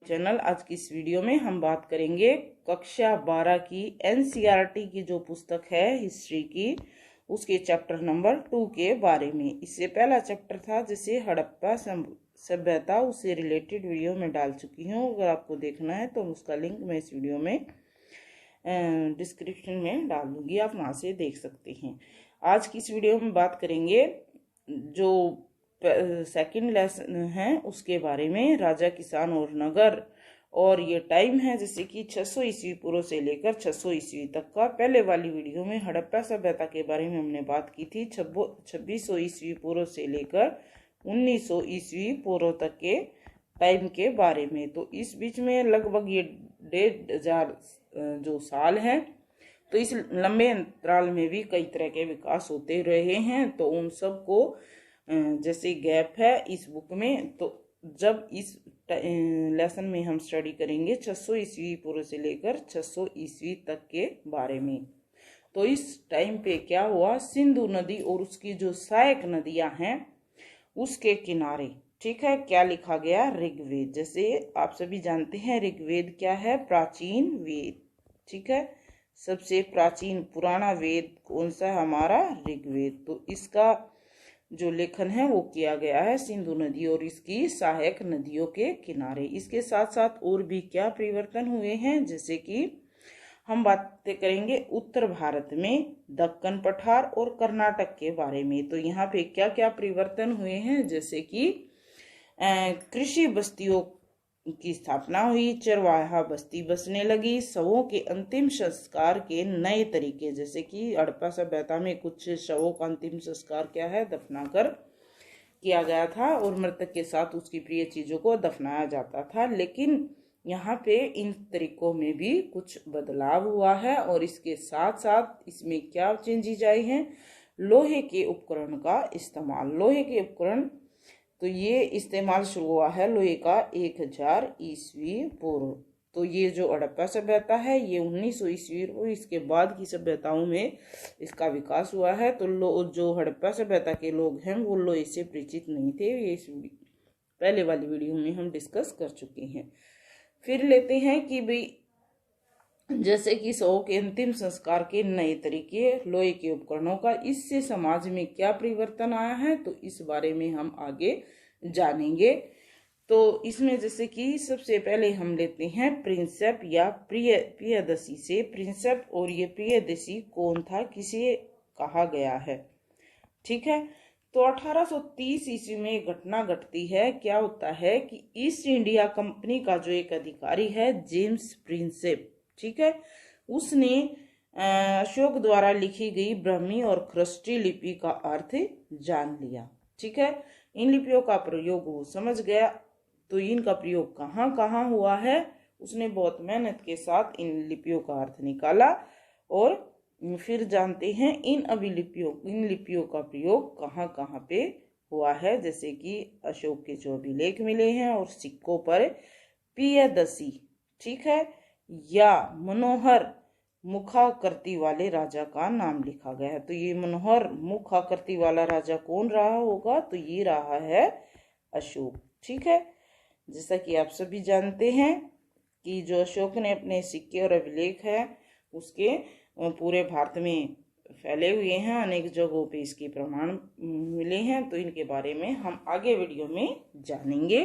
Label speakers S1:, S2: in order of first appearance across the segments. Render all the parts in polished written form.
S1: Channel. आज की इस वीडियो में हम बात करेंगे कक्षा 12 की एनसीईआरटी की जो पुस्तक है हिस्ट्री की, उसके चैप्टर नंबर 2 के बारे में। इससे पहला चैप्टर था जिसे हड़प्पा सभ्यता, उससे रिलेटेड वीडियो में डाल चुकी हूँ। अगर आपको देखना है तो उसका लिंक मैं इस वीडियो में डिस्क्रिप्शन में डाल दूंगी, आप वहाँ से देख सकते हैं। आज की इस वीडियो में बात करेंगे जो सेकंड लेसन है उसके बारे में, राजा, किसान और नगर। और ये टाइम है जैसे कि 600 ईस्वी पूर्व से लेकर 600 ईस्वी तक का। पहले वाली वीडियो में हड़प्पा सभ्यता के बारे में हमने बात की थी 2600 ईस्वी पूर्व से लेकर 1900 ईस्वी पूर्व तक के टाइम के बारे में। तो इस बीच में लगभग ये 1500 जो साल हैं, तो इस लंबे अंतराल में भी कई तरह के विकास होते रहे हैं। तो उन सब को जैसे गैप है इस बुक में, तो जब इस लेसन में हम स्टडी करेंगे 600 ईस्वी पूर्व से लेकर 600 ईस्वी तक के बारे में। तो इस टाइम पे क्या हुआ, सिंधु नदी और उसकी जो सहायक नदियां हैं उसके किनारे, ठीक है, क्या लिखा गया, ऋग्वेद। जैसे आप सभी जानते हैं ऋग्वेद क्या है, प्राचीन वेद, ठीक है। सबसे प्राचीन पुराना वेद कौन सा है, हमारा ऋग्वेद। तो इसका जो लेखन है वो किया गया है सिंधु नदी और इसकी सहायक नदियों के किनारे। इसके साथ साथ और भी क्या परिवर्तन हुए हैं, जैसे कि हम बातें करेंगे उत्तर भारत में दक्कन पठार और कर्नाटक के बारे में। तो यहाँ पे क्या क्या परिवर्तन हुए हैं, जैसे कि कृषि बस्तियों की स्थापना हुई, चरवाहा बस्ती बसने लगी, शवों के अंतिम संस्कार के नए तरीके, जैसे कि हड़प्पा सभ्यता में कुछ शवों का अंतिम संस्कार क्या है, दफनाकर किया गया था और मृतक के साथ उसकी प्रिय चीजों को दफनाया जाता था। लेकिन यहाँ पे इन तरीकों में भी कुछ बदलाव हुआ है और इसके साथ साथ इसमें क्या चेंजेज आए हैं, लोहे के उपकरण का इस्तेमाल। लोहे के उपकरण तो ये इस्तेमाल शुरू हुआ है लोहे का 1000 ईस्वी पूर्व। तो ये जो हड़प्पा सभ्यता है ये 1900 ईस्वी पूर्व, इसके बाद की सभ्यताओं में इसका विकास हुआ है। तो जो हड़प्पा सभ्यता के लोग हैं वो लोहे से परिचित नहीं थे, ये इस पहले वाली वीडियो में हम डिस्कस कर चुके हैं। फिर लेते हैं कि भाई जैसे कि शवों के अंतिम संस्कार के नए तरीके, लोहे के उपकरणों का, इससे समाज में क्या परिवर्तन आया है, तो इस बारे में हम आगे जानेंगे। तो इसमें जैसे कि सबसे पहले हम लेते हैं प्रिंसेप या प्रियदर्शी से। प्रिंसेप और ये प्रियदर्शी कौन था, किसे कहा गया है, ठीक है। तो 1830 ईस्वी में एक घटना घटती है। क्या होता है कि ईस्ट इंडिया कंपनी का जो एक अधिकारी है जेम्स प्रिंसेप, ठीक है, उसने अशोक द्वारा लिखी गई ब्राह्मी और ख्रिस्टी लिपि का अर्थ जान लिया, ठीक है। इन लिपियों का प्रयोग वो समझ गया। तो इनका प्रयोग कहाँ कहाँ हुआ है, उसने बहुत मेहनत के साथ इन लिपियों का अर्थ निकाला। और फिर जानते हैं इन लिपियों का प्रयोग कहाँ कहाँ पे हुआ है, जैसे कि अशोक के जो अभिलेख मिले हैं और सिक्कों पर प्रियदर्शी, ठीक है, या मनोहर मुखाकृति वाले राजा का नाम लिखा गया है। तो ये मनोहर मुखाकृति वाला राजा कौन रहा होगा, तो ये रहा है अशोक, ठीक है। जैसा कि आप सभी जानते हैं कि जो अशोक ने अपने सिक्के और अभिलेख है उसके पूरे भारत में फैले हुए हैं, अनेक जगहों पे इसके प्रमाण मिले हैं। तो इनके बारे में हम आगे वीडियो में जानेंगे।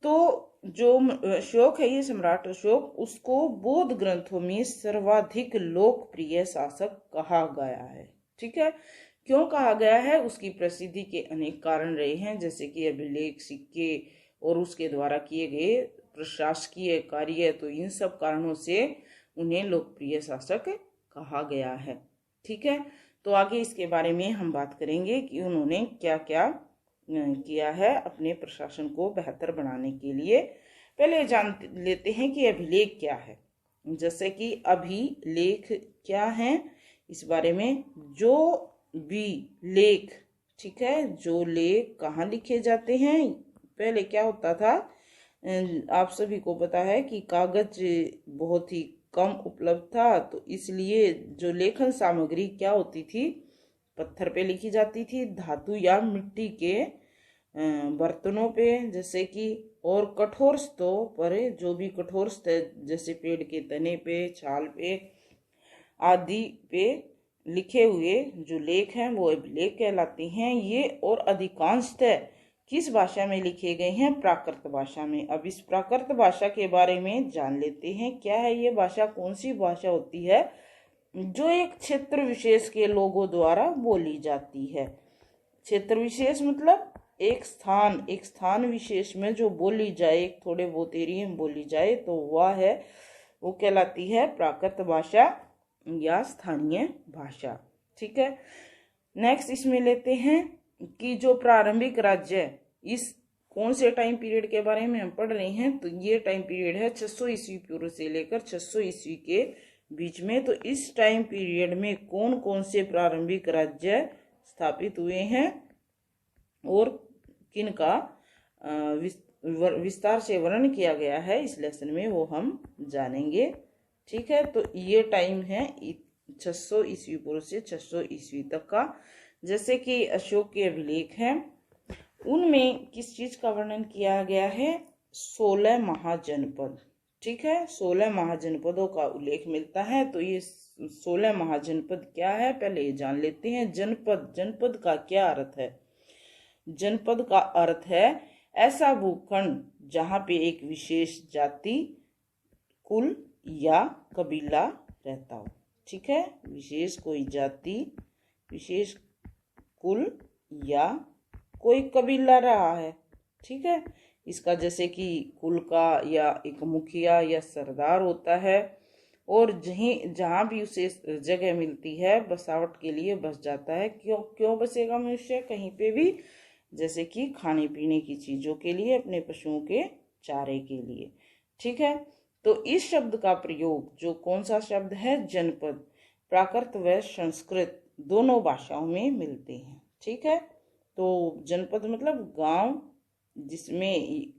S1: तो जो अशोक है, ये सम्राट अशोक, उसको बौद्ध ग्रंथों में सर्वाधिक लोकप्रिय शासक कहा गया है, ठीक है। क्यों कहा गया है, उसकी प्रसिद्धि के अनेक कारण रहे हैं, जैसे कि अभिलेख, सिक्के और उसके द्वारा किए गए प्रशासकीय कार्य। तो इन सब कारणों से उन्हें लोकप्रिय शासक कहा गया है, ठीक है। तो आगे इसके बारे में हम बात करेंगे कि उन्होंने क्या क्या किया है अपने प्रशासन को बेहतर बनाने के लिए। पहले जान लेते हैं कि अभिलेख क्या है। जैसे कि अभिलेख क्या है, इस बारे में, जो भी लेख, ठीक है, जो लेख कहाँ लिखे जाते हैं। पहले क्या होता था, आप सभी को पता है कि कागज बहुत ही कम उपलब्ध था, तो इसलिए जो लेखन सामग्री क्या होती थी, पत्थर पे लिखी जाती थी, धातु या मिट्टी के बर्तनों पे, जैसे कि, और कठोर सतहों पर, जो भी कठोर सतह जैसे पेड़ के तने पे, छाल पे आदि पे लिखे हुए जो लेख हैं वो अभिलेख कहलाते हैं। ये और अधिकांशतः किस भाषा में लिखे गए हैं? प्राकृत भाषा में। अब इस प्राकृत भाषा के बारे में जान लेते हैं। क्या है ये भाषा? कौन सी भाषा होती है जो एक क्षेत्र विशेष के लोगों द्वारा बोली जाती है? क्षेत्र विशेष मतलब एक स्थान विशेष में जो बोली जाए, एक थोड़े बहुत एरिया में बोली जाए, तो वो कहलाती है प्राकृत भाषा या स्थानीय भाषा। ठीक है। नेक्स्ट इसमें लेते हैं कि जो प्रारंभिक राज्य, इस कौन से टाइम पीरियड के बारे में हम पढ़ रहे हैं? तो ये टाइम पीरियड है 600 ईस्वी पूर्व से लेकर 600 ईस्वी के बीच में। तो इस टाइम पीरियड में कौन कौन से प्रारंभिक राज्य स्थापित हुए हैं और किनका विस्तार से वर्णन किया गया है, इस लेसन में वो हम जानेंगे। ठीक है। तो ये टाइम है 600 ईस्वी पूर्व से 600 ईस्वी तक का। जैसे कि अशोक के अभिलेख हैं, उनमें किस चीज का वर्णन किया गया है? 16 महाजनपद। ठीक है। 16 महाजनपदों का उल्लेख मिलता है। तो ये 16 महाजनपद क्या है, पहले ये जान लेते हैं। जनपद का क्या अर्थ है? जनपद का अर्थ है ऐसा भूखंड जहां पे एक विशेष जाति, कुल या कबीला रहता हो। ठीक है। विशेष कोई जाति, विशेष कुल या कोई कबीला रहा है। ठीक है। इसका जैसे कि कुल का या एक मुखिया या सरदार होता है, और जहां भी उसे जगह मिलती है बसावट के लिए बस जाता है। क्यों बसेगा मनुष्य? कहीं पे भी, जैसे कि खाने पीने की चीजों के लिए, अपने पशुओं के चारे के लिए। ठीक है। तो इस शब्द का प्रयोग, जो कौन सा शब्द है? जनपद, प्राकृत व संस्कृत दोनों भाषाओं में मिलते हैं। ठीक है। तो जनपद मतलब गांव जिसमें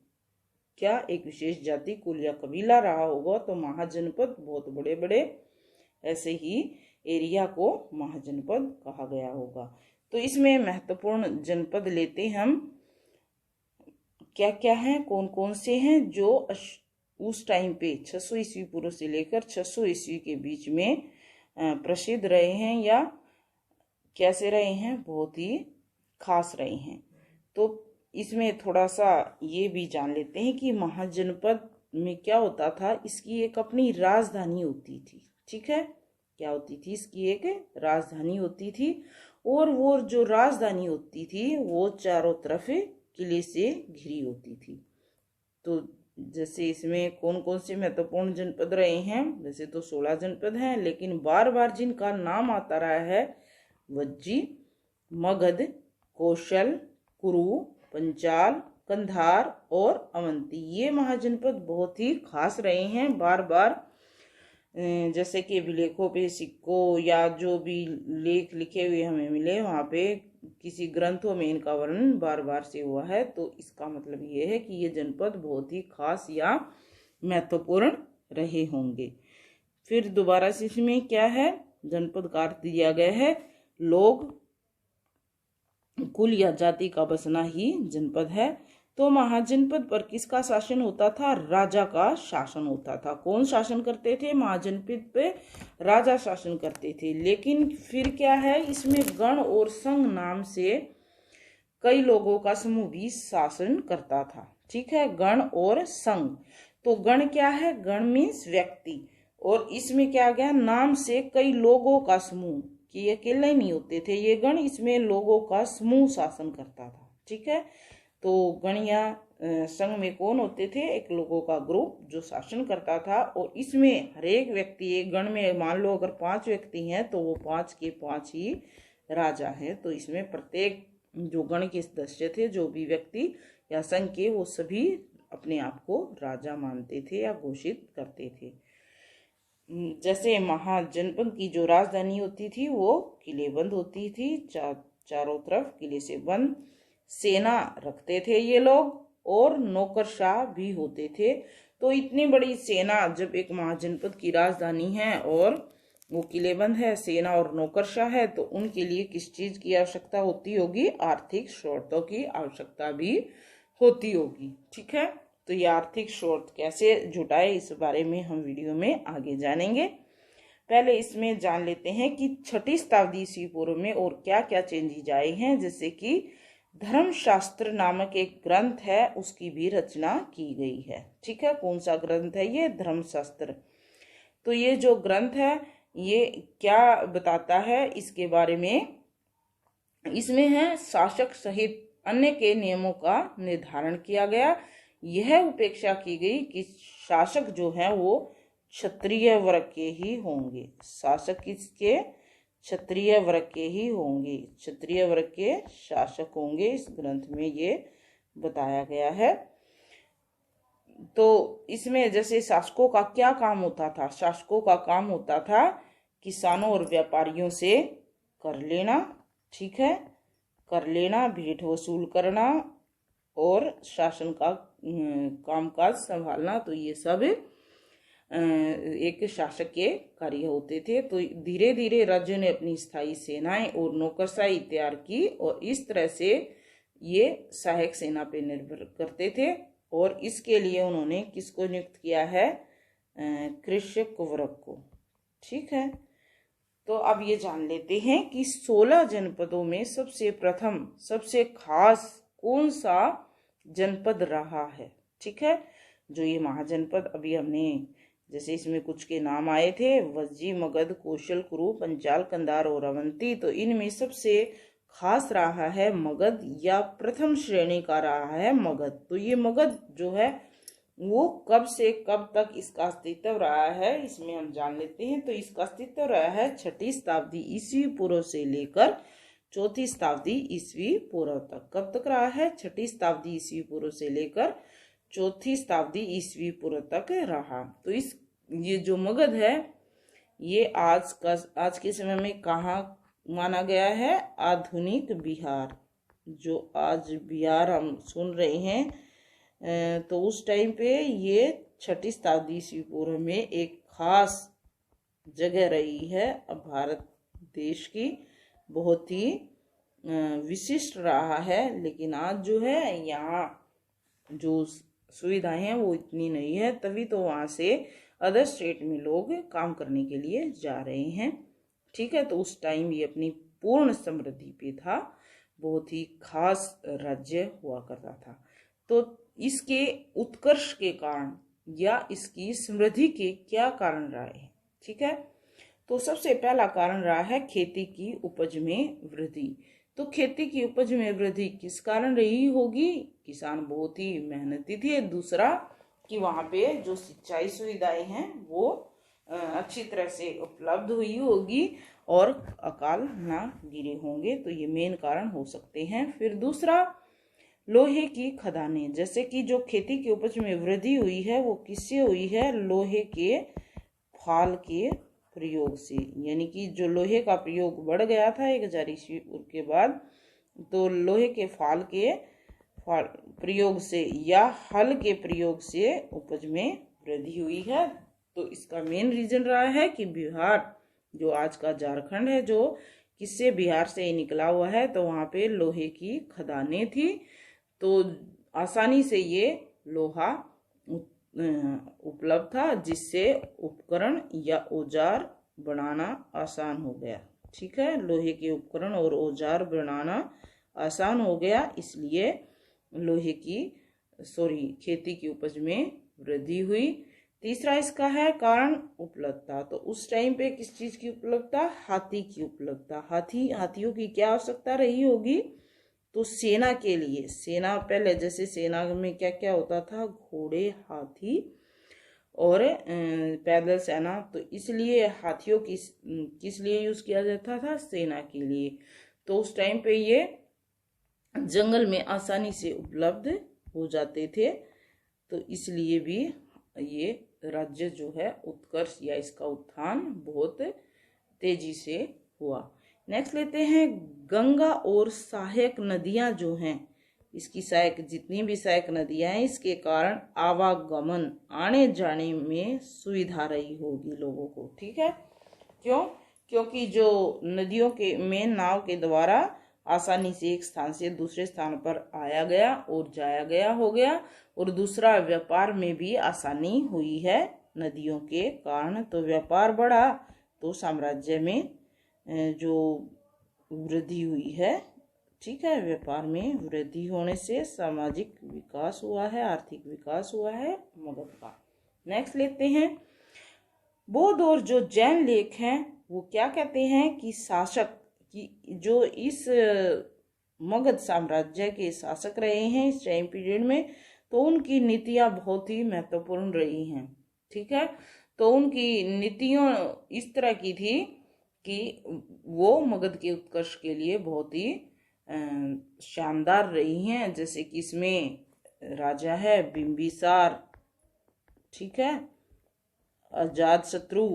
S1: क्या एक विशेष जाति, कुल या कबीला रहा होगा। तो महाजनपद बहुत बड़े बड़े ऐसे ही एरिया को महाजनपद कहा गया होगा। तो इसमें महत्वपूर्ण जनपद लेते हम क्या क्या हैं, कौन कौन से हैं जो उस टाइम पे 600 ईस्वी पूर्व से लेकर 600 ईस्वी के बीच में प्रसिद्ध रहे हैं या कैसे रहे हैं, बहुत ही खास रहे हैं। तो इसमें थोड़ा सा ये भी जान लेते हैं कि महाजनपद में क्या होता था। इसकी एक अपनी राजधानी होती थी। ठीक है। क्या होती थी? इसकी एक राजधानी होती थी, और वो जो राजधानी होती थी वो चारों तरफ किले से घिरी होती थी। तो जैसे इसमें कौन कौन से महत्वपूर्ण जनपद रहे हैं? वैसे तो 16 जनपद हैं, लेकिन बार बार जिनका नाम आता रहा है, वज्जी, मगध, कौशल, कुरु, पंचाल, कंधार और अवंती, ये महाजनपद बहुत ही खास रहे हैं। बार बार जैसे कि अभिलेखों पे, सिक्कों या जो भी लेख लिखे हुए हमें मिले, वहां पे किसी ग्रंथों में इनका वर्णन बार बार से हुआ है। तो इसका मतलब ये है कि ये जनपद बहुत ही खास या महत्वपूर्ण रहे होंगे। फिर दोबारा से इसमें क्या है? जनपद का अर्थ दिया गया है लोग, कुल या जाति का बसना ही जनपद है। तो महाजनपद पर किसका शासन होता था? राजा का शासन होता था। कौन शासन करते थे? महाजनपद पे राजा शासन करते थे। लेकिन फिर क्या है, इसमें गण और संघ नाम से कई लोगों का समूह भी शासन करता था। ठीक है। गण और संघ। तो गण क्या है? गण मीन्स व्यक्ति, और इसमें क्या गया? नाम से कई लोगों का समूह, कि ये अकेले नहीं होते थे ये गण, इसमें लोगों का समूह शासन करता था। ठीक है। तो गण या संघ में कौन होते थे? एक लोगों का ग्रुप जो शासन करता था, और इसमें हर एक व्यक्ति, एक गण में मान लो अगर 5 व्यक्ति हैं तो वो 5 के 5 ही राजा हैं। तो इसमें प्रत्येक जो गण के सदस्य थे, जो भी व्यक्ति या संघ के, वो सभी अपने आप को राजा मानते थे या घोषित करते थे। जैसे महाजनपद की जो राजधानी होती थी वो किलेबंद होती थी, चारों तरफ किले से बंद। सेना रखते थे ये लोग, और नौकरशाह भी होते थे। तो इतनी बड़ी सेना, जब एक महाजनपद की राजधानी है और वो किलेबंद है, सेना और नौकरशाह है, तो उनके लिए किस चीज की आवश्यकता होती होगी? आर्थिक स्रोतों की आवश्यकता भी होती होगी। ठीक है, तो ये आर्थिक स्रोत कैसे जुटाए इस बारे में हम वीडियो में आगे जानेंगे। पहले इसमें जान लेते हैं कि 6ठी शताब्दी ईस्वी पूर्व में और क्या क्या चेंजेज आए हैं। जैसे कि धर्मशास्त्र नामक एक ग्रंथ है, उसकी भी रचना की गई है। ठीक है, कौन सा ग्रंथ है ये? धर्मशास्त्र। तो ये जो ग्रंथ है ये क्या बताता है इसके बारे में? इसमें है शासक सहित अन्य के नियमों का निर्धारण किया गया। यह उपेक्षा की गई कि शासक जो है वो क्षत्रिय वर्ग के ही होंगे। शासक किसके? क्षत्रिय वर्ग के ही होंगे, क्षत्रिय वर्ग के शासक होंगे। इस ग्रंथ में ये बताया गया है। तो इसमें जैसे शासकों का क्या काम होता था? शासकों का काम होता था किसानों और व्यापारियों से कर लेना। ठीक है, कर लेना, भेंट वसूल करना और शासन का कामकाज संभालना। तो ये सब एक शासक के कार्य होते थे। तो धीरे धीरे राज्यों ने अपनी स्थायी सेनाएं और नौकरशाही तैयार की और इस तरह से ये सहायक सेना पे निर्भर करते थे। और इसके लिए उन्होंने किसको नियुक्त किया है? कृषक वर्ग को। ठीक है, तो अब ये जान लेते हैं कि 16 जनपदों में सबसे प्रथम सबसे खास कौन सा जनपद रहा है। ठीक है, जो ये महाजनपद अभी हमने जैसे इसमें कुछ के नाम आए थे, वज्जी, मगध, कौशल, कुरु, पंचाल, कंधार और अवंती, तो इनमें सबसे खास रहा है मगध, या प्रथम श्रेणी का रहा है मगध। तो ये मगध जो है वो कब से कब तक इसका अस्तित्व रहा है, इसमें हम जान लेते हैं। तो इसका अस्तित्व रहा है 6ठी शताब्दी ईस्वी पूर्व से लेकर 4थी शताब्दी ईस्वी पूर्व तक। कब तक रहा है? 6ठी शताब्दी ईस्वी पूर्व से लेकर 4थी शताब्दी ईस्वी पूर्व तक रहा। तो ये जो मगध है ये आज के समय में कहाँ माना गया है? आधुनिक बिहार। जो आज बिहार हम सुन रहे हैं, तो उस टाइम पे ये 6ठी शताब्दी ईस्वी पूर्व में एक खास जगह रही है। अब भारत देश की बहुत ही विशिष्ट रहा है। लेकिन आज जो है यहाँ जो सुविधाएं हैं वो इतनी नहीं है, तभी तो वहाँ से अदर स्टेट में लोग काम करने के लिए जा रहे हैं। ठीक है, तो उस टाइम ये अपनी पूर्ण समृद्धि पे था, बहुत ही खास राज्य हुआ करता था। तो इसके उत्कर्ष के कारण या इसकी समृद्धि के क्या कारण रहे? ठीक है, तो सबसे पहला कारण रहा है खेती की उपज में वृद्धि। तो खेती की उपज में वृद्धि किस कारण रही होगी? किसान बहुत ही मेहनती थे। दूसरा कि वहाँ पे जो सिंचाई सुविधाएं हैं वो अच्छी तरह से उपलब्ध हुई होगी और अकाल ना गिरे होंगे। तो ये मेन कारण हो सकते हैं। फिर दूसरा, लोहे की खदानें। जैसे कि जो खेती की उपज में वृद्धि हुई है वो किससे हुई है? लोहे के फाल के प्रयोग से। यानी कि जो लोहे का प्रयोग बढ़ गया था 1000 ईस्वी पूर्व के बाद, तो लोहे के फाल के प्रयोग से या हल के प्रयोग से उपज में वृद्धि हुई है। तो इसका मेन रीजन रहा है कि बिहार, जो आज का झारखंड है, जो किससे? बिहार से ही निकला हुआ है। तो वहाँ पे लोहे की खदानें थी, तो आसानी से ये लोहा उपलब्ध था, जिससे उपकरण या औजार बनाना आसान हो गया। ठीक है, लोहे के उपकरण और औजार बनाना आसान हो गया, इसलिए खेती की उपज में वृद्धि हुई। तीसरा इसका है कारण उपलब्धता। तो उस टाइम पे किस चीज की उपलब्धता? हाथी की उपलब्धता। हाथियों की क्या आवश्यकता रही होगी? तो सेना के लिए, सेना पहले जैसे सेना में क्या क्या होता था? घोड़े, हाथी और पैदल सेना। तो इसलिए हाथियों की किस लिए यूज किया जाता था? सेना के लिए। तो उस टाइम पे ये जंगल में आसानी से उपलब्ध हो जाते थे, तो इसलिए भी ये राज्य जो है उत्कर्ष या इसका उत्थान बहुत तेजी से हुआ। नेक्स्ट लेते हैं गंगा और सहायक नदियां जो हैं, इसकी सहायक जितनी भी सहायक नदियां हैं, इसके कारण आवागमन आने जाने में सुविधा रही होगी लोगों को। ठीक है, क्यों? क्योंकि जो नदियों के में नाव के द्वारा आसानी से एक स्थान से दूसरे स्थान पर आया गया और जाया गया हो गया, और दूसरा व्यापार में भी आसानी हुई है नदियों के कारण। तो व्यापार बढ़ा तो साम्राज्य में जो वृद्धि हुई है, ठीक है, व्यापार में वृद्धि होने से सामाजिक विकास हुआ है, आर्थिक विकास हुआ है मगध का। नेक्स्ट लेते हैं, बौद्ध और जो जैन लेख हैं वो क्या कहते हैं कि शासक की जो इस मगध साम्राज्य के शासक रहे हैं इस टाइम पीरियड में, तो उनकी नीतियां बहुत ही महत्वपूर्ण रही हैं, ठीक है। तो उनकी नीतियों इस तरह की थी कि वो मगध के उत्कर्ष के लिए बहुत ही शानदार रही हैं। जैसे कि इसमें राजा है बिंबिसार, ठीक है, अजात शत्रु,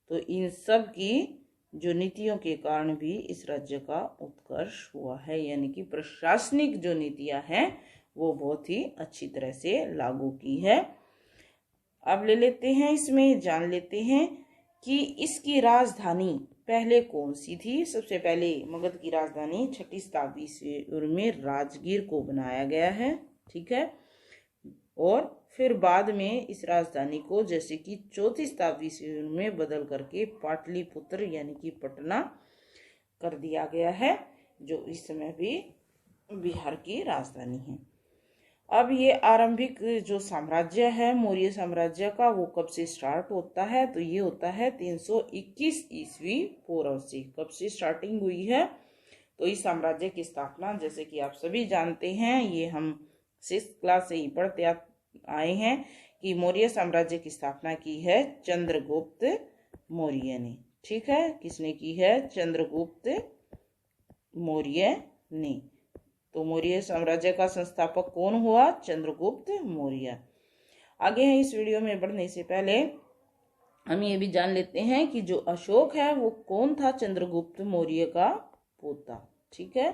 S1: तो इन सब की जो नीतियों के कारण भी इस राज्य का उत्कर्ष हुआ है, यानी कि प्रशासनिक जो नीतियां हैं वो बहुत ही अच्छी तरह से लागू की है। अब ले लेते हैं, इसमें जान लेते हैं कि इसकी राजधानी पहले कौन सी थी। सबसे पहले मगध की राजधानी 6ठी शताब्दी ईस्वी में राजगीर को बनाया गया है, ठीक है, और फिर बाद में इस राजधानी को जैसे कि 4ठी शताब्दी ईस्वी में बदल करके पाटलिपुत्र यानी कि पटना कर दिया गया है, जो इस समय भी बिहार की राजधानी है। अब ये आरंभिक जो साम्राज्य है मौर्य साम्राज्य का, वो कब से स्टार्ट होता है, तो ये होता है 321 ईस्वी पूर्व से। कब से स्टार्टिंग हुई है, तो इस साम्राज्य की स्थापना जैसे कि आप सभी जानते हैं, ये हम 6th क्लास से ही पढ़ते आए हैं कि मौर्य साम्राज्य की स्थापना की है चंद्रगुप्त मौर्य ने, ठीक है। किसने की है? चंद्रगुप्त मौर्य ने। तो मौर्य साम्राज्य का संस्थापक कौन हुआ? चंद्रगुप्त मौर्य। आगे है इस वीडियो में बढ़ने से पहले हम ये भी जान लेते हैं कि जो अशोक है वो कौन था? चंद्रगुप्त मौर्य का पोता, ठीक है।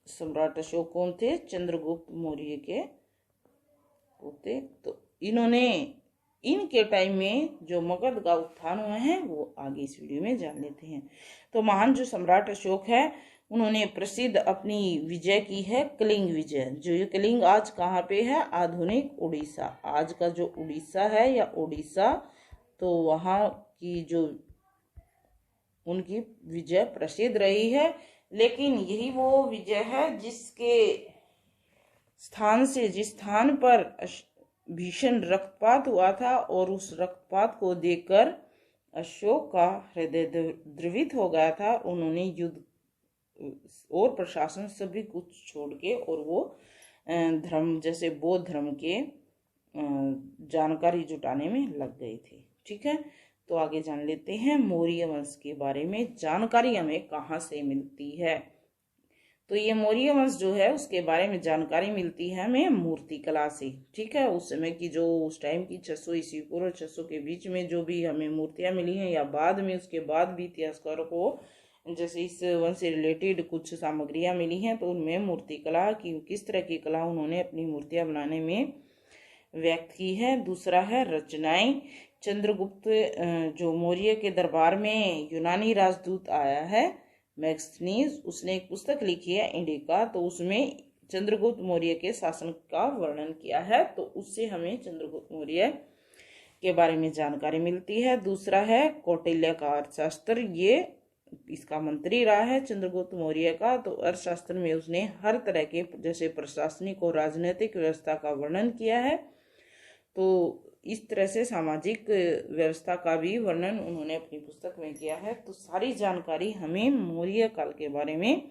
S1: सम्राट अशोक कौन थे? चंद्रगुप्त मौर्य के पोते। तो इनके टाइम में जो मगध का उत्थान हुआ है वो आगे इस वीडियो में जान लेते हैं। तो महान जो सम्राट अशोक है उन्होंने प्रसिद्ध अपनी विजय की है, कलिंग विजय। जो ये कलिंग आज कहाँ पे है? आधुनिक उड़ीसा। आज का जो उड़ीसा है या ओडिशा, तो वहाँ की जो उनकी विजय प्रसिद्ध रही है। लेकिन यही वो विजय है जिसके स्थान से जिस स्थान पर भीषण रक्तपात हुआ था, और उस रक्तपात को देखकर अशोक का हृदय द्रवित हो गया था। उन्होंने युद्ध और प्रशासन सभी कुछ छोड़ के और वो धर्म जैसे बौद्ध धर्म के जानकारी जुटाने में लग गए थे, ठीक है। तो आगे जान लेते हैं मौर्य वंश के बारे में। जानकारी हमें कहाँ से मिलती है? तो ये मौर्य वंश जो है उसके बारे में जानकारी मिलती है हमें मूर्ति कला से, ठीक है। उस समय की जो उस टाइम की 600 ईस्वी पूर्व 600 के बीच में जो भी हमें मूर्तियां मिली हैं, या बाद में उसके बाद भी इतिहासकारों को जैसे इस वंश से रिलेटेड कुछ सामग्रियां मिली हैं, तो उनमें मूर्ति कला की किस तरह की कला उन्होंने अपनी मूर्तियां बनाने में व्यक्त की है। दूसरा है रचनाएं। चंद्रगुप्त जो मौर्य के दरबार में यूनानी राजदूत आया है मैक्सनीज, उसने एक पुस्तक लिखी है इंडिका, तो उसमें चंद्रगुप्त मौर्य के शासन का वर्णन किया है। तो उससे हमें चंद्रगुप्त मौर्य के बारे में जानकारी मिलती है। दूसरा है कौटिल्य का अर्थशास्त्र। ये इसका मंत्री रहा है चंद्रगुप्त मौर्य का। तो अर्थशास्त्र में उसने हर तरह के जैसे प्रशासनिक और राजनीतिक व्यवस्था का वर्णन किया है। तो इस तरह से सामाजिक व्यवस्था का भी वर्णन उन्होंने अपनी पुस्तक में किया है। तो सारी जानकारी हमें मौर्य काल के बारे में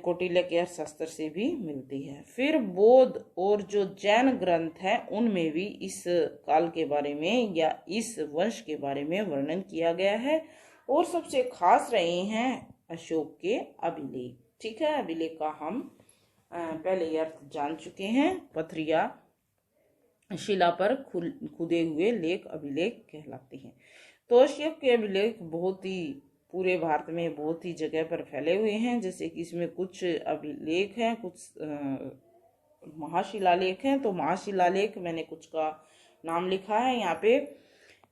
S1: कौटिल्य के अर्थशास्त्र से भी मिलती है। फिर बौद्ध और जो जैन ग्रंथ हैं उनमें भी इस काल के बारे में या इस वंश के बारे में वर्णन किया गया है। और सबसे खास रहे हैं अशोक के अभिलेख, ठीक है। अभिलेख का हम पहले अर्थ जान चुके हैं। पथरिया शिला पर खुदे हुए लेख अभिलेख कहलाते हैं। तो अशोक के अभिलेख बहुत ही पूरे भारत में बहुत ही जगह पर फैले हुए हैं। जैसे कि इसमें कुछ अभिलेख हैं, कुछ महाशिलालेख हैं। तो महाशिलालेख मैंने कुछ का नाम लिखा है यहाँ पे।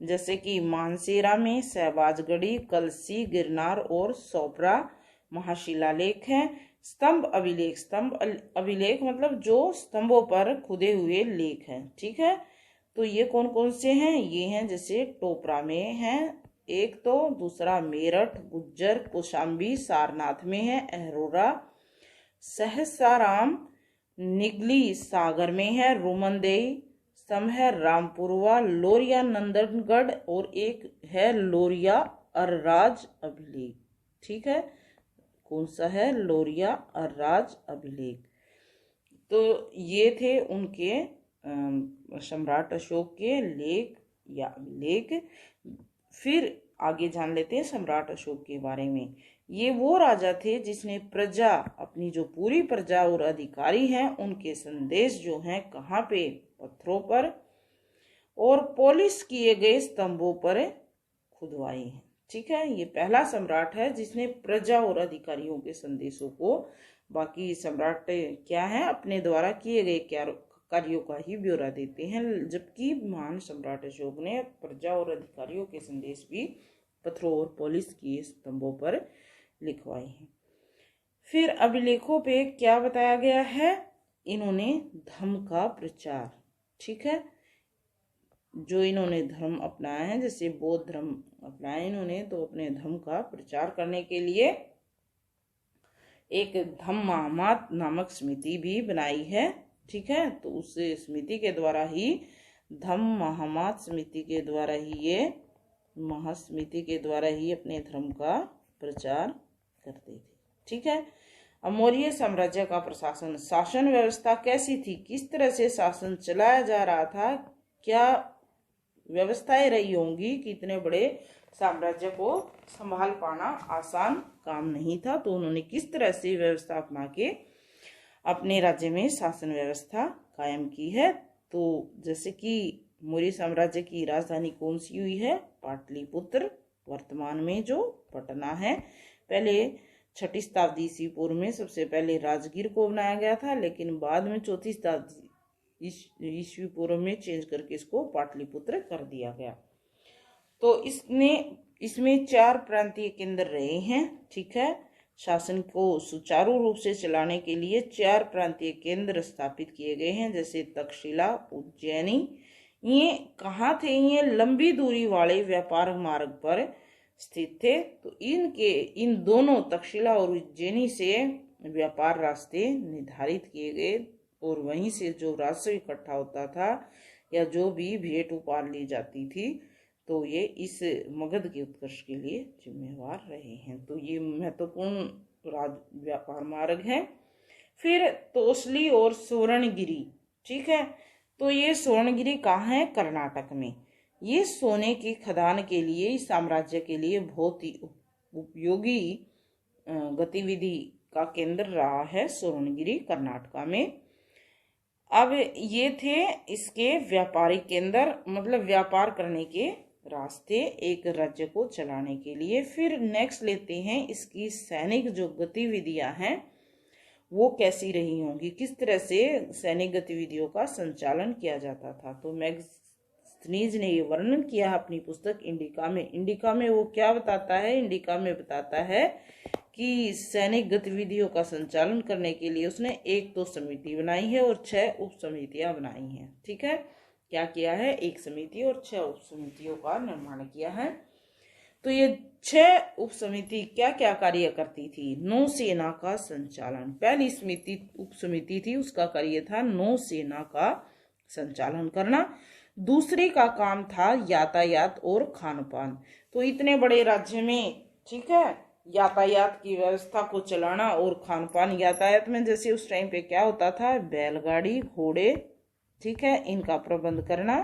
S1: जैसे कि मानसेरा में शहबाजगढ़ी, कलसी, गिरनार और सोपरा महाशिलालेख है। स्तंभ अभिलेख, अभिलेख मतलब जो स्तंभों पर खुदे हुए लेख हैं, ठीक है। तो ये कौन कौन से हैं? ये हैं जैसे टोपरा में है एक, तो दूसरा मेरठ, गुज्जर, कौशाम्बी, सारनाथ में है, अहरोरा, सहसाराम, निगली सागर में है, रोमनदेई स्तंभ है, रामपुरवा, लोरिया नंदनगढ़ और एक है लोरिया अर्राज अभिलेख, ठीक है। कौन सा है? लोरिया अर्राज अभिलेख। तो ये थे उनके सम्राट अशोक के लेख या अभिलेख। फिर आगे जान लेते हैं सम्राट अशोक के बारे में। ये वो राजा थे जिसने प्रजा, अपनी जो पूरी प्रजा और अधिकारी हैं, उनके संदेश जो हैं कहाँ पे? पत्थरों पर और पॉलिश किए गए स्तंभों पर खुदवाए हैं, ठीक है। ये पहला सम्राट है जिसने प्रजा और अधिकारियों के संदेशों को, बाकी सम्राट क्या है, अपने द्वारा किए गए कार्यों का ही ब्यौरा देते हैं, जबकि महान सम्राट अशोक ने प्रजा और अधिकारियों के संदेश भी पत्थरों और पॉलिश किए स्तंभों पर लिखवाए हैं। फिर अभिलेखों पे क्या बताया गया है? इन्होंने धर्म का प्रचार, ठीक है, जो इन्होंने धर्म अपनाया है, जैसे बौद्ध धर्म अपनाया इन्होंने, तो अपने धर्म का प्रचार करने के लिए एक धम्मामात नामक समिति भी बनाई है, ठीक है। तो उस समिति के द्वारा ही, धम्मामात समिति के द्वारा ही, ये महासमिति के द्वारा ही अपने धर्म का प्रचार करते थे, ठीक है। अब मौर्य साम्राज्य का प्रशासन, शासन व्यवस्था कैसी थी? किस तरह से शासन चलाया जा रहा था? क्या व्यवस्थाएं रही होंगी कि इतने बड़े साम्राज्य को संभाल पाना आसान काम नहीं था। तो उन्होंने किस तरह से व्यवस्था अपना के अपने राज्य में शासन व्यवस्था कायम की है? तो जैसे कि मौर्य साम्राज्य की राजधानी कौन सी हुई है? पाटलिपुत्र, वर्तमान में जो पटना है। पहले 6ठी शताब्दी ईस्वी पूर्व में सबसे पहले राजगीर को बनाया गया था, लेकिन बाद में 4ठी शताब्दी ईस्वी पूर्व में चेंज करके इसको पाटलिपुत्र कर दिया गया। तो इसमें 4 प्रांतीय केंद्र रहे हैं, ठीक है। शासन को सुचारू रूप से चलाने के लिए 4 प्रांतीय केंद्र स्थापित किए गए हैं, जैसे तक्षशिला, उज्जैनी। ये कहाँ थे? ये लंबी दूरी वाले व्यापार मार्ग पर स्थित थे। तो इन दोनों तक्षशिला और उज्जैनी से व्यापार रास्ते निर्धारित किए गए और वहीं से जो राजस्व इकट्ठा होता था या जो भी भेंट उपहार ली जाती थी, तो ये इस मगध के उत्कर्ष के लिए जिम्मेवार रहे हैं। तो ये महत्वपूर्ण व्यापार मार्ग है। फिर तोसली और स्वर्णगिरी, ठीक है। तो ये स्वर्णगिरी कहाँ है? कर्नाटक में। ये सोने की खदान के लिए, इस साम्राज्य के लिए बहुत ही उपयोगी गतिविधि का केंद्र रहा है स्वर्णगिरी, कर्नाटक में। अब ये थे इसके व्यापारिक केंद्र, मतलब व्यापार करने के रास्ते एक राज्य को चलाने के लिए। फिर नेक्स्ट लेते हैं इसकी सैनिक जो गतिविधियां हैं वो कैसी रही होंगी, किस तरह से सैनिक गतिविधियों का संचालन किया जाता था। तो मैगस्थनीज ने ये वर्णन किया अपनी पुस्तक इंडिका में। इंडिका में वो क्या बताता है? इंडिका में बताता है कि सैनिक गतिविधियों का संचालन करने के लिए उसने एक तो समिति बनाई है और 6 उप समितियां बनाई हैं, ठीक है। क्या किया है? एक समिति और 6 उप समितियों का निर्माण किया है। तो ये 6 उप समिति क्या क्या कार्य करती थी? नौसेना का संचालन। पहली समिति उप समिति थी, उसका कार्य था नौसेना का संचालन करना। दूसरे का काम था यातायात और खान पान। तो इतने बड़े राज्य में, ठीक है, यातायात की व्यवस्था को चलाना और खान पान, यातायात में जैसे उस टाइम पे क्या होता था, बैलगाड़ी, घोड़े, ठीक है, इनका प्रबंध करना।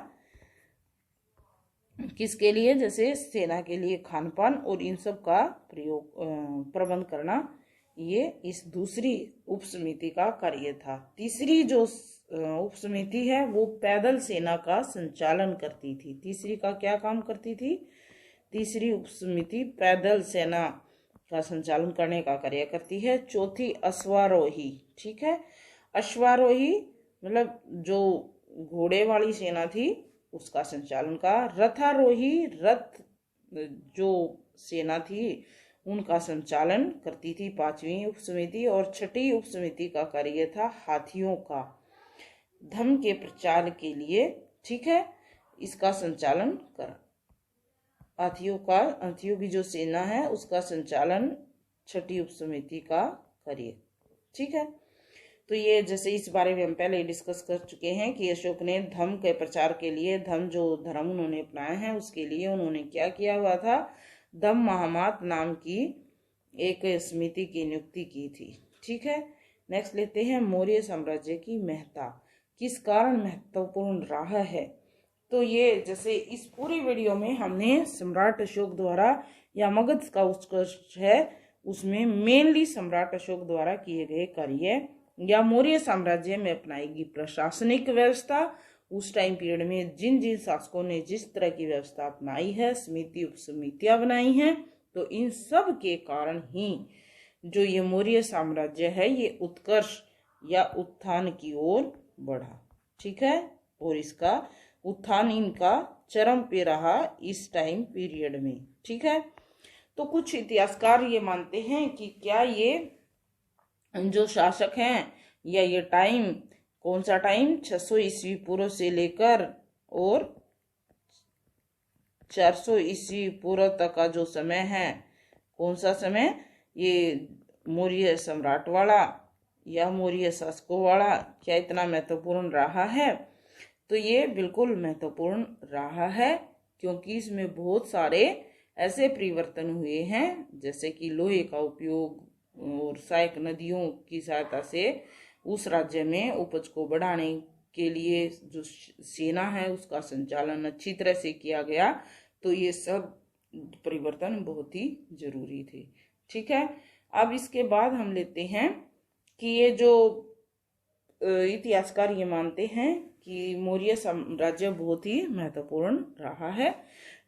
S1: किसके लिए? जैसे सेना के लिए खान पान और इन सब का प्रबंध करना, ये इस दूसरी उप समिति का कार्य था। तीसरी जो उप समिति है वो पैदल सेना का संचालन करती थी। तीसरी का क्या काम करती थी? तीसरी उप समिति पैदल सेना का संचालन करने का कार्य करती है। चौथी अश्वारोही, ठीक है। अश्वारोही मतलब जो घोड़े वाली सेना थी, उसका संचालन का रथारोही रथ जो सेना थी उनका संचालन करती थी 5वीं उप समिति, और 6ठी उप समिति का कार्य था हाथियों का धर्म के प्रचार के लिए, ठीक है, इसका संचालन कर हाथियों की जो सेना है उसका संचालन 6ठी उप समिति का करिए, ठीक है। तो ये जैसे इस बारे में हम पहले डिस्कस कर चुके हैं कि अशोक ने धर्म के प्रचार के लिए, धर्म उन्होंने अपनाया है उसके लिए उन्होंने क्या किया हुआ था, धम्म महामात नाम की एक समिति की नियुक्ति की थी, ठीक है। नेक्स्ट लेते हैं मौर्य साम्राज्य की महत्ता, किस कारण महत्वपूर्ण रहा है। तो ये जैसे इस पूरी वीडियो में हमने सम्राट अशोक द्वारा या मगध का उत्कर्ष है उसमें मेनली सम्राट अशोक द्वारा किए गए कार्य या मौर्य साम्राज्य में अपनाई गई प्रशासनिक व्यवस्था, उस टाइम पीरियड में जिन जिन शासकों ने जिस तरह की व्यवस्था अपनाई है, समिति उप समितियां बनाई हैं, तो इन सब के कारण ही जो ये मौर्य साम्राज्य है ये उत्कर्ष या उत्थान की ओर बढ़ा, ठीक है। और इसका उत्थान इनका चरम पे रहा इस टाइम पीरियड में, ठीक है। तो कुछ इतिहासकार ये मानते हैं कि क्या ये जो शासक हैं या ये टाइम कौन सा टाइम 600 ईस्वी पूर्व से लेकर और 400 ईस्वी पूर्व तक का जो समय है, कौन सा समय, ये मौर्य सम्राट वाला या मौर्य शासकों वाला, क्या इतना महत्वपूर्ण रहा है। तो ये बिल्कुल महत्वपूर्ण रहा है क्योंकि इसमें बहुत सारे ऐसे परिवर्तन हुए हैं, जैसे कि लोहे का उपयोग और सहायक नदियों की सहायता से उस राज्य में उपज को बढ़ाने के लिए जो सेना है उसका संचालन अच्छी तरह से किया गया। तो ये सब परिवर्तन बहुत ही जरूरी थे, ठीक है। अब इसके बाद हम लेते हैं कि ये जो इतिहासकार ये मानते हैं कि मौर्य साम्राज्य बहुत ही महत्वपूर्ण रहा है,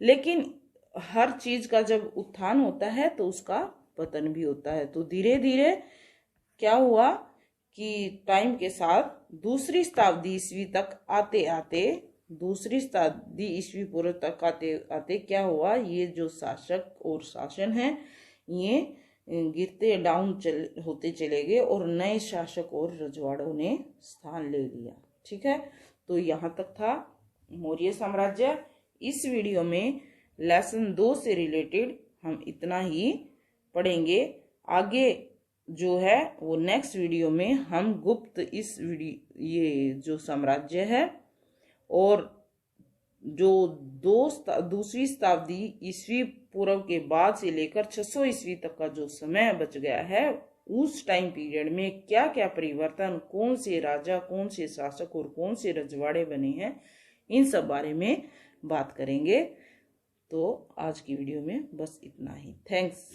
S1: लेकिन हर चीज का जब उत्थान होता है तो उसका पतन भी होता है। तो धीरे धीरे क्या हुआ कि टाइम के साथ दूसरी शताब्दी ईस्वी तक आते आते, दूसरी शताब्दी ईस्वी पूर्व तक आते आते क्या हुआ, ये जो शासक और शासन है ये गिरते डाउन होते चले गए और नए शासक और रजवाड़ों ने स्थान ले लिया, ठीक है। तो यहाँ तक था मौर्य साम्राज्य। इस वीडियो में लेसन 2 से रिलेटेड हम इतना ही पढ़ेंगे। आगे जो है वो नेक्स्ट वीडियो में हम गुप्त ये जो साम्राज्य है और जो दूसरी शताब्दी ईस्वी पूर्व के बाद से लेकर 600 ईस्वी तक का जो समय बच गया है, उस टाइम पीरियड में क्या क्या परिवर्तन, कौन से राजा, कौन से शासक और कौन से रजवाड़े बने हैं, इन सब बारे में बात करेंगे। तो आज की वीडियो में बस इतना ही। थैंक्स।